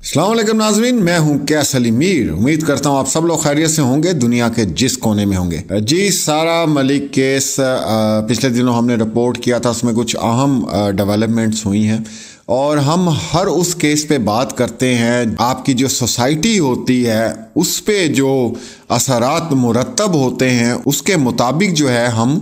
अस्सलाम वालेकुम नाज़रीन, मैं हूं कैसल मीर। उम्मीद करता हूं आप सब लोग खैरियत से होंगे, दुनिया के जिस कोने में होंगे। जी, सारा मलिक केस पिछले दिनों हमने रिपोर्ट किया था, उसमें कुछ अहम डेवलपमेंट्स हुई हैं और हम हर उस केस पे बात करते हैं। आपकी जो सोसाइटी होती है उस पे जो असरात मुरतब होते हैं उसके मुताबिक जो है हम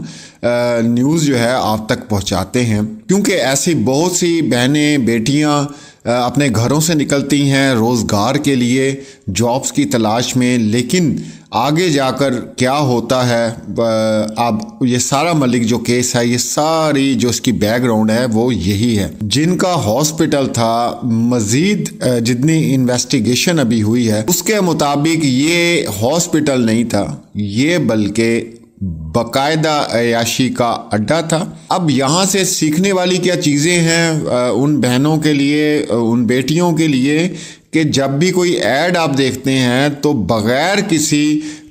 न्यूज़ जो है आप तक पहुंचाते हैं, क्योंकि ऐसी बहुत सी बहनें बेटियां अपने घरों से निकलती हैं रोज़गार के लिए, जॉब्स की तलाश में, लेकिन आगे जाकर क्या होता है। अब ये सारा मलिक जो केस है, ये सारी जो इसकी बैकग्राउंड है वो यही है। जिनका हॉस्पिटल था, मज़ीद जितनी इन्वेस्टिगेशन अभी हुई है उसके मुताबिक ये हॉस्पिटल नहीं था, ये बल्कि बाकायदा अयाशी का अड्डा था। अब यहाँ से सीखने वाली क्या चीज़ें हैं उन बहनों के लिए, उन बेटियों के लिए, कि जब भी कोई ऐड आप देखते हैं तो बग़ैर किसी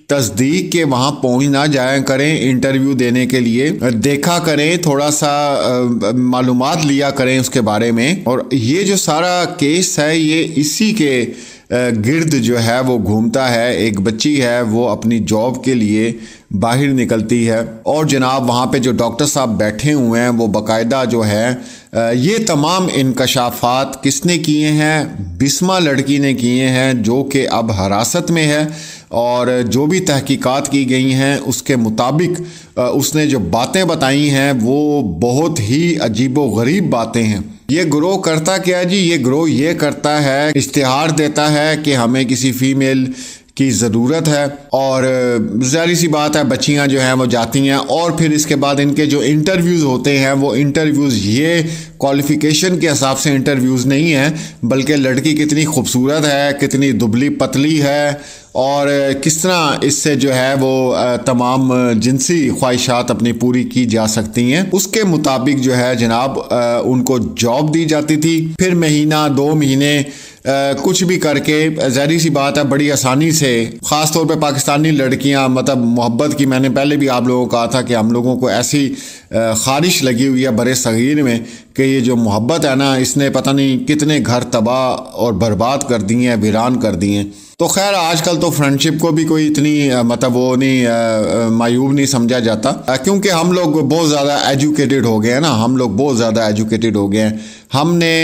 तस्दीक के वहाँ पहुँच ना जाया करें। इंटरव्यू देने के लिए देखा करें, थोड़ा सा मालूमात लिया करें उसके बारे में। और ये जो सारा केस है ये इसी के गिर्द जो है वो घूमता है। एक बच्ची है वो अपनी जॉब के लिए बाहर निकलती है और जनाब वहाँ पे जो डॉक्टर साहब बैठे हुए हैं वो बाकायदा जो है ये तमाम इंकशाफात किसने किए हैं? बिस्मा लड़की ने किए हैं, जो कि अब हिरासत में है। और जो भी तहकीकात की गई हैं उसके मुताबिक उसने जो बातें बताई हैं वो बहुत ही अजीबो गरीब बातें हैं। ये ग्रोह करता क्या है जी? ये ग्रोह ये करता है, इश्तिहार देता है कि हमें किसी फीमेल की ज़रूरत है, और ज़ाहिर सी बात है बच्चियां जो हैं वो जाती हैं और फिर इसके बाद इनके जो इंटरव्यूज़ होते हैं वो इंटरव्यूज़ ये क्वालिफ़िकेशन के हिसाब से इंटरव्यूज़ नहीं हैं, बल्कि लड़की कितनी खूबसूरत है, कितनी दुबली पतली है और किस तरह इससे जो है वो तमाम जिनसी ख्वाहिशात अपनी पूरी की जा सकती हैं, उसके मुताबिक जो है जनाब उनको जॉब दी जाती थी। फिर महीना 2 महीने कुछ भी करके, ज़ाहिर सी बात है बड़ी आसानी से, ख़ास तौर पे पाकिस्तानी लड़कियां, मतलब मोहब्बत की, मैंने पहले भी आप लोगों को कहा था कि हम लोगों को ऐसी ख़ारिश लगी हुई है बड़े सगीर में कि ये जो मोहब्बत है ना, इसने पता नहीं कितने घर तबाह और बर्बाद कर दिए हैं, वीरान कर दिए हैं। तो खैर आजकल तो फ्रेंडशिप को भी कोई इतनी मतलब वो नहीं मायूब नहीं समझा जाता, क्योंकि हम लोग बहुत ज़्यादा एजुकेटेड हो गए हैं ना, हम लोग बहुत ज़्यादा एजुकेटेड हो गए हैं। हमने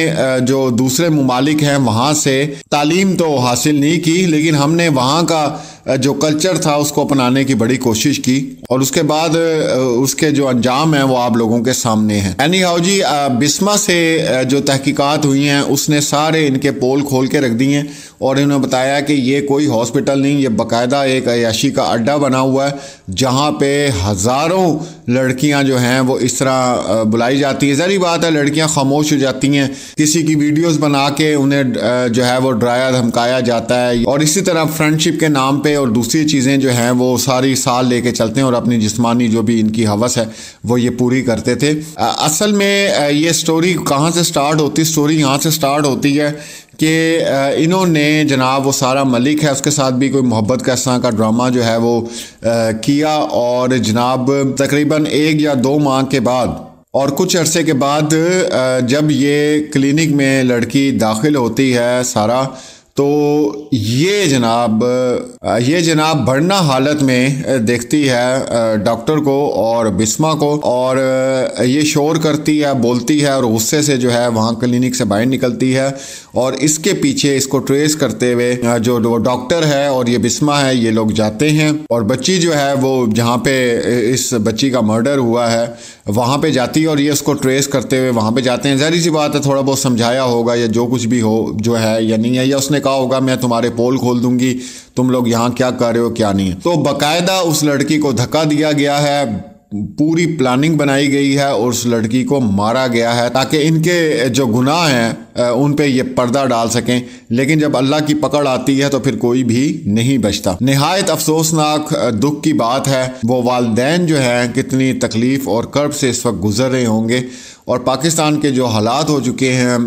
जो दूसरे ममालिक हैं वहाँ से तालीम तो हासिल नहीं की, लेकिन हमने वहाँ का जो कल्चर था उसको अपनाने की बड़ी कोशिश की और उसके बाद उसके जो अंजाम हैं वो आप लोगों के सामने हैं। एनी हाउ जी, बिस्मा से जो तहकीकात हुई हैं उसने सारे इनके पोल खोल के रख दिए हैं और इन्होंने बताया कि ये कोई हॉस्पिटल नहीं, ये बाकायदा एक अयाशी का अड्डा बना हुआ है जहाँ पे हज़ारों लड़कियाँ जो हैं वो इस तरह बुलाई जाती है। ज़ाहिर बात है लड़कियाँ खामोश हो जाती हैं, किसी की वीडियोस बना के उन्हें जो है वो डराया धमकाया जाता है, और इसी तरह फ्रेंडशिप के नाम पे और दूसरी चीज़ें जो हैं वो सारी साल लेके चलते हैं और अपनी जिस्मानी जो भी इनकी हवस है वो ये पूरी करते थे। असल में ये स्टोरी कहाँ से स्टार्ट होती? स्टोरी यहाँ से स्टार्ट होती है कि इन्होंने जनाब वो सारा मलिक है उसके साथ भी कोई मोहब्बत का इस तरह का ड्रामा जो है वो किया, और जनाब तकरीबन 1 या 2 माह के बाद और कुछ अरसे के बाद जब ये क्लिनिक में लड़की दाखिल होती है सारा, तो ये जनाब बढ़ना हालत में देखती है डॉक्टर को और बिस्मा को, और ये शोर करती है, बोलती है और गुस्से से जो है वहाँ क्लिनिक से बाहर निकलती है। और इसके पीछे इसको ट्रेस करते हुए जो डॉक्टर है और ये बिस्मा है, ये लोग जाते हैं और बच्ची जो है वो जहाँ पे इस बच्ची का मर्डर हुआ है वहाँ पे जाती है और ये उसको ट्रेस करते हुए वहाँ पे जाते हैं। ज़ाहिर सी बात है थोड़ा बहुत समझाया होगा या जो कुछ भी हो जो है या नहीं है, या उसने कहा होगा मैं तुम्हारे पोल खोल दूंगी, तुम लोग यहाँ क्या कर रहे हो क्या नहीं है। तो बाकायदा उस लड़की को धक्का दिया गया है, पूरी प्लानिंग बनाई गई है और उस लड़की को मारा गया है ताकि इनके जो गुनाह हैं उन पे ये पर्दा डाल सकें। लेकिन जब अल्लाह की पकड़ आती है तो फिर कोई भी नहीं बचता। निहायत अफसोसनाक दुख की बात है, वो वालिदैन जो हैं कितनी तकलीफ़ और कर्ब से इस वक्त गुजर रहे होंगे, और पाकिस्तान के जो हालात हो चुके हैं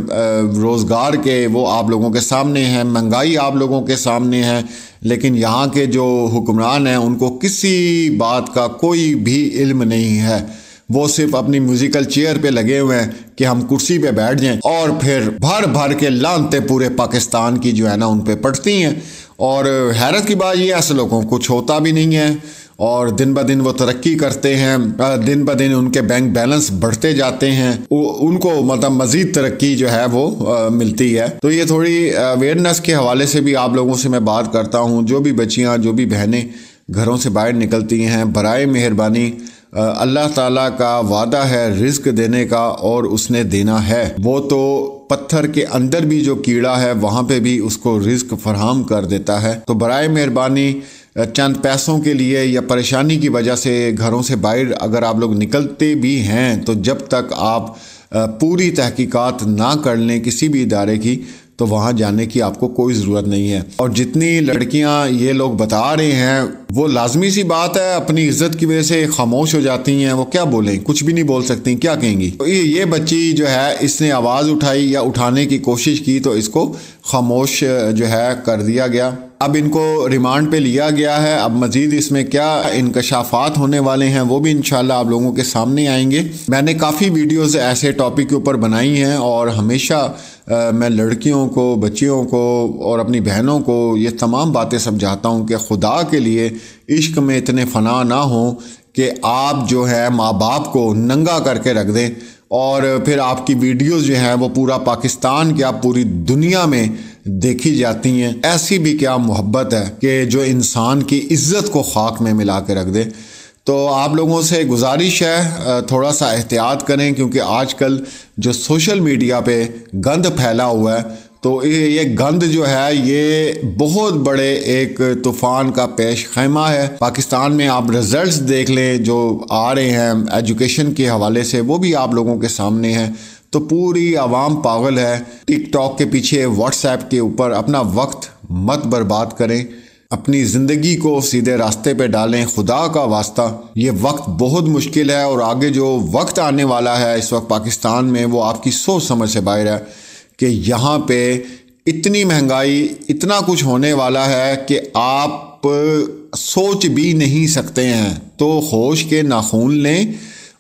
रोज़गार के वो आप लोगों के सामने हैं, महंगाई आप लोगों के सामने है, लेकिन यहाँ के जो हुक्मरान हैं उनको किसी बात का कोई भी इल्म नहीं है। वो सिर्फ अपनी म्यूजिकल चेयर पे लगे हुए हैं कि हम कुर्सी पे बैठ जाएं, और फिर भर भर के लानते पूरे पाकिस्तान की जो है ना उन पे पड़ती हैं। और हैरत की बात ये, ऐसे लोगों को कुछ होता भी नहीं है और दिन ब दिन वो तरक्की करते हैं, दिन ब दिन उनके बैंक बैलेंस बढ़ते जाते हैं, उनको मतलब मज़ीद तरक्की जो है वो मिलती है। तो ये थोड़ी अवेयरनेस के हवाले से भी आप लोगों से मैं बात करता हूँ। जो भी बच्चियाँ, जो भी बहनें घरों से बाहर निकलती हैं, बराए मेहरबानी अल्लाह ताला का वादा है रिज्क देने का और उसने देना है। वो तो पत्थर के अंदर भी जो कीड़ा है वहाँ पे भी उसको रिज्क फराहम कर देता है। तो बराए मेहरबानी चंद पैसों के लिए या परेशानी की वजह से घरों से बाहर अगर आप लोग निकलते भी हैं, तो जब तक आप पूरी तहकीकात ना कर लें किसी भी इदारे की, तो वहाँ जाने की आपको कोई ज़रूरत नहीं है। और जितनी लड़कियाँ ये लोग बता रहे हैं, वो लाजमी सी बात है अपनी इज्जत की वजह से खामोश हो जाती हैं। वो क्या बोलें, कुछ भी नहीं बोल सकती, क्या कहेंगी। तो ये बच्ची जो है, इसने आवाज़ उठाई या उठाने की कोशिश की तो इसको खामोश जो है कर दिया गया। अब इनको रिमांड पे लिया गया है। अब मजीद इसमें क्या इंकशाफात होने वाले हैं वो भी इंशाल्लाह आप लोगों के सामने आएंगे। मैंने काफ़ी वीडियोस ऐसे टॉपिक के ऊपर बनाई हैं और हमेशा मैं लड़कियों को, बच्चियों को और अपनी बहनों को ये तमाम बातें समझाता हूँ कि खुदा के लिए इश्क में इतने फना ना हो कि आप जो है माँ बाप को नंगा करके रख दें और फिर आपकी वीडियोस जो हैं वो पूरा पाकिस्तान, क्या पूरी दुनिया में देखी जाती हैं। ऐसी भी क्या मोहब्बत है कि जो इंसान की इज्जत को खाक में मिला के रख दे। तो आप लोगों से गुजारिश है थोड़ा सा एहतियात करें, क्योंकि आजकल जो सोशल मीडिया पे गंद फैला हुआ है, तो ये गंद जो है ये बहुत बड़े एक तूफ़ान का पेश खैमा है। पाकिस्तान में आप रिजल्ट्स देख लें जो आ रहे हैं एजुकेशन के हवाले से, वो भी आप लोगों के सामने हैं। तो पूरी आवाम पागल है। टिकटॉक के पीछे, व्हाट्सएप के ऊपर अपना वक्त मत बर्बाद करें, अपनी ज़िंदगी को सीधे रास्ते पे डालें। खुदा का वास्ता, ये वक्त बहुत मुश्किल है और आगे जो वक्त आने वाला है इस वक्त पाकिस्तान में, वो आपकी सोच समझ से बाहर है कि यहाँ पे इतनी महंगाई, इतना कुछ होने वाला है कि आप सोच भी नहीं सकते हैं। तो होश के नाखून लें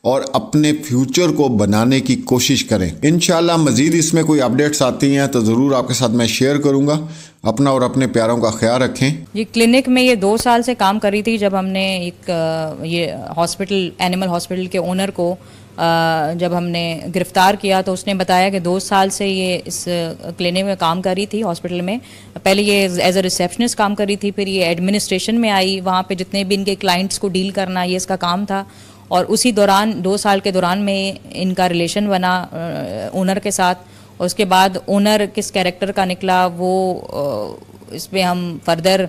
और अपने फ्यूचर को बनाने की कोशिश करें। इंशाल्लाह मज़ीद इसमें कोई अपडेट्स आती हैं तो ज़रूर आपके साथ मैं शेयर करूँगा। अपना और अपने प्यारों का ख्याल रखें। ये क्लिनिक में ये 2 साल से काम कर रही थी। जब हमने एक ये हॉस्पिटल, एनिमल हॉस्पिटल के ओनर को जब हमने गिरफ़्तार किया तो उसने बताया कि 2 साल से ये इस क्लिनिक में काम कर रही थी हॉस्पिटल में। पहले ये एज अ रिसेप्शनिस्ट काम कर रही थी, फिर ये एडमिनिस्ट्रेशन में आई, वहाँ पे जितने भी इनके क्लाइंट्स को डील करना ये इसका काम था। और उसी दौरान 2 साल के दौरान में इनका रिलेशन बना ओनर के साथ। और उसके बाद ओनर किस कैरेक्टर का निकला वो इस पर हम फर्दर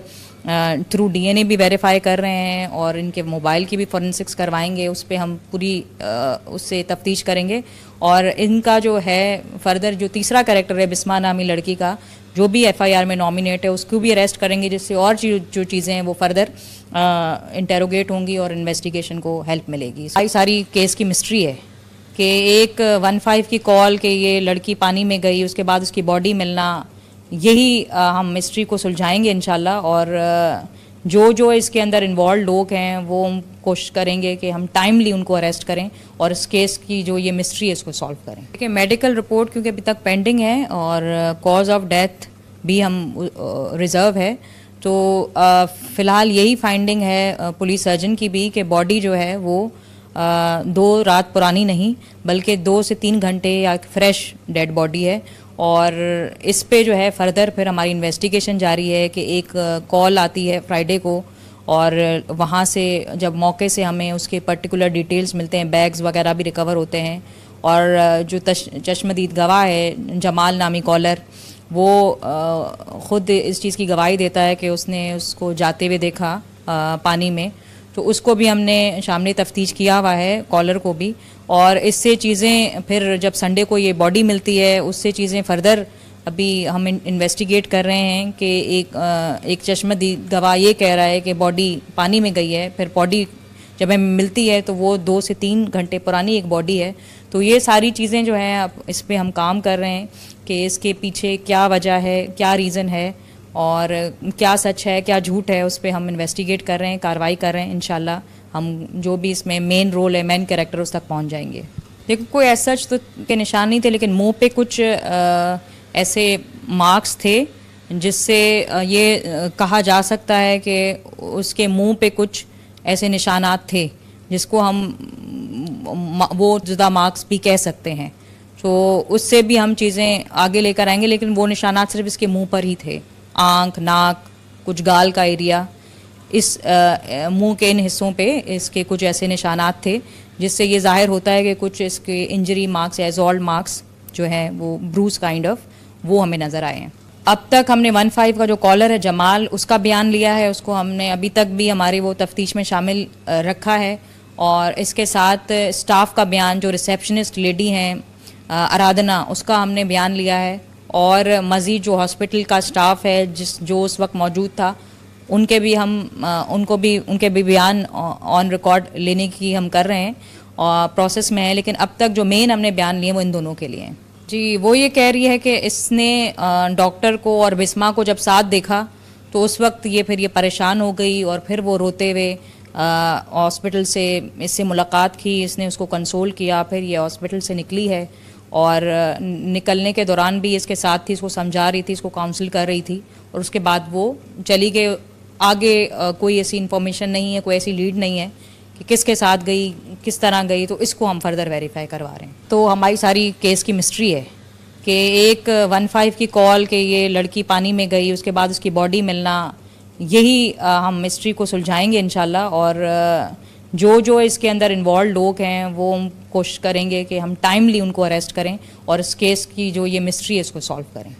थ्रू डीएनए भी वेरीफाई कर रहे हैं और इनके मोबाइल की भी फॉरेंसिक्स करवाएंगे। उस पर हम पूरी उससे तफ्तीश करेंगे। और इनका जो है फर्दर जो तीसरा कैरेक्टर है बिस्मा नामी लड़की का, जो भी एफआईआर में नॉमिनेट है, उसको भी अरेस्ट करेंगे, जिससे और जो चीज़ें हैं वो फर्दर इंटेरोगेट होंगी और इन्वेस्टिगेशन को हेल्प मिलेगी। सारी केस की मिस्ट्री है कि एक 15 की कॉल कि ये लड़की पानी में गई, उसके बाद उसकी बॉडी मिलना, यही हम मिस्ट्री को सुलझाएंगे इंशाल्लाह। और जो इसके अंदर इन्वॉल्व लोग हैं वो कोशिश करेंगे कि हम टाइमली उनको अरेस्ट करें और इस केस की जो ये मिस्ट्री है इसको सॉल्व करें। देखिए मेडिकल रिपोर्ट क्योंकि अभी तक पेंडिंग है और कॉज ऑफ डेथ भी हम रिज़र्व है, तो फ़िलहाल यही फाइंडिंग है पुलिस सर्जन की भी कि बॉडी जो है वो 2 रात पुरानी नहीं बल्कि 2 से 3 घंटे या फ्रेश डेड बॉडी है। और इस पे जो है फर्दर फिर हमारी इन्वेस्टिगेशन जारी है कि एक कॉल आती है फ्राइडे को और वहाँ से जब मौके से हमें उसके पर्टिकुलर डिटेल्स मिलते हैं, बैग्स वगैरह भी रिकवर होते हैं। और जो चश्मदीद गवाह है जमाल नामी कॉलर, वो ख़ुद इस चीज़ की गवाही देता है कि उसने उसको जाते हुए देखा पानी में। तो उसको भी हमने सामने तफ्तीश किया हुआ है, कॉलर को भी। और इससे चीज़ें फिर जब संडे को ये बॉडी मिलती है उससे चीज़ें फर्दर अभी हम इन्वेस्टिगेट कर रहे हैं कि एक चश्मदीद गवाह ये कह रहा है कि बॉडी पानी में गई है, फिर बॉडी जब हमें मिलती है तो वो 2 से 3 घंटे पुरानी एक बॉडी है। तो ये सारी चीज़ें जो हैं अब इस पर हम काम कर रहे हैं कि इसके पीछे क्या वजह है, क्या रीज़न है और क्या सच है क्या झूठ है, उस पर हम इन्वेस्टिगेट कर रहे हैं, कार्रवाई कर रहे हैं। इंशाल्लाह हम जो भी इसमें मेन रोल है, मेन कैरेक्टर, उस तक पहुंच जाएंगे। देखो, कोई ऐसा तो के निशान नहीं थे, लेकिन मुंह पे कुछ ऐसे मार्क्स थे जिससे ये कहा जा सकता है कि उसके मुंह पे कुछ ऐसे निशानात थे जिसको हम वो जुदा मार्क्स भी कह सकते हैं। तो उससे भी हम चीज़ें आगे लेकर आएंगे, लेकिन वो निशानात सिर्फ इसके मुंह पर ही थे। आँख, नाक, कुछ गाल का एरिया, इस मुंह के इन हिस्सों पे इसके कुछ ऐसे निशानात थे जिससे ये जाहिर होता है कि कुछ इसके इंजरी मार्क्स या एजॉल्ट मार्क्स जो हैं वो ब्रूस काइंड ऑफ वो हमें नज़र आए हैं। अब तक हमने 15 का जो कॉलर है जमाल, उसका बयान लिया है, उसको हमने अभी तक भी हमारी वो तफ्तीश में शामिल रखा है। और इसके साथ स्टाफ का बयान, जो रिसेप्शनिस्ट लेडी हैं आराधना, उसका हमने बयान लिया है। और मज़ीद जो हॉस्पिटल का स्टाफ है जो उस वक्त मौजूद था, उनके भी बयान ऑन रिकॉर्ड लेने की हम कर रहे हैं और प्रोसेस में है। लेकिन अब तक जो मेन हमने बयान लिए वो इन दोनों के लिए हैं। जी, वो ये कह रही है कि इसने डॉक्टर को और बिस्मा को जब साथ देखा तो उस वक्त ये परेशान हो गई और फिर वो रोते हुए हॉस्पिटल से इससे मुलाकात की, इसने उसको कंसोल किया, फिर ये हॉस्पिटल से निकली है। और निकलने के दौरान भी इसके साथ थी, इसको समझा रही थी, इसको काउंसिल कर रही थी, और उसके बाद वो चली गई। आगे कोई ऐसी इंफॉर्मेशन नहीं है, कोई ऐसी लीड नहीं है कि किसके साथ गई, किस तरह गई, तो इसको हम फर्दर वेरीफाई करवा रहे हैं। तो हमारी सारी केस की मिस्ट्री है कि एक 15 की कॉल कि ये लड़की पानी में गई, उसके बाद उसकी बॉडी मिलना, यही हम मिस्ट्री को सुलझाएंगे इंशाल्लाह। और जो इसके अंदर इन्वॉल्व लोग हैं वो कोशिश करेंगे कि हम टाइमली उनको अरेस्ट करें और इस केस की जो ये मिस्ट्री है इसको सॉल्व करें।